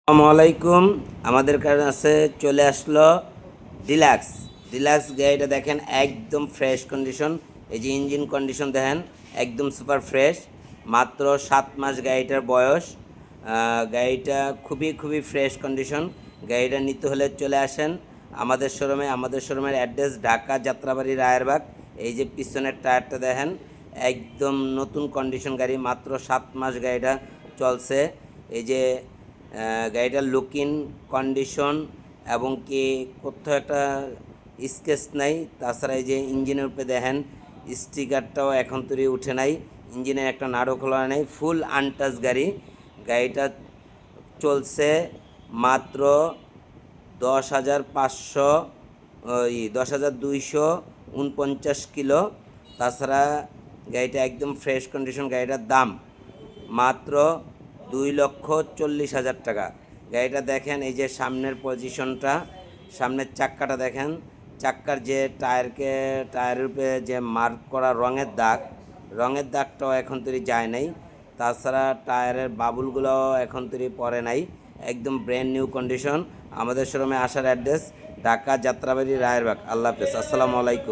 আসসালামু আলাইকুম। আমাদের কাছে চলে আসলো ডিলাক্স। ডিলাক্স গাড়িটা দেখেন একদম ফ্রেশ কন্ডিশন। এই যে ইঞ্জিন কন্ডিশন দেখেন একদম সুপার ফ্রেশ। মাত্র 7 মাস গাড়িটার বয়স। গাড়িটা খুবই খুবই ফ্রেশ কন্ডিশন। গাড়িটা নিতে হলে চলে আসেন আমাদের শোরুমে। আমাদের শোরুমের অ্যাড্রেস ঢাকা যাত্রাবাড়ি রায়েরবাগ। এই যে পিছনের টায়ারটা দেখেন একদম নতুন কন্ডিশন গাড়ি, মাত্র 7 মাস গাড়িটা চলছে। এই যে গাড়িটার লুকিং কন্ডিশন এবং কি কোথাও একটা স্কেচ নাই। তাছাড়া এই যে ইঞ্জিনের উপরে দেখেন স্টিকারটাও এখন তৈরি উঠে নাই, ইঞ্জিনের একটা নাড়ও খোলা নেই, ফুল আনটাচ গাড়ি। গাড়িটা চলছে মাত্র 10,500 10,249 কিলো। তাছাড়া গাড়িটা একদম ফ্রেশ কন্ডিশন। গাড়িটার দাম মাত্র 2,40,000 টাকা। গাড়িটা দেখেন এই যে সামনের পজিশনটা, সামনের চাক্কাটা দেখেন, চাক্কার যে টায়ারের উপরে যে মার্ক করা রঙের দাগটাও এখন তৈরি যায় নাই। তাছাড়া টায়ারের বাবুলগুলোও এখন তৈরি পড়ে নাই, একদম ব্র্যান্ড নিউ কন্ডিশন। আমাদের শোরুমে আসার অ্যাড্রেস ঢাকা যাত্রাবাড়ি রায়েরবাগ। আল্লাহ হাফেজ, আসসালামু আলাইকুম।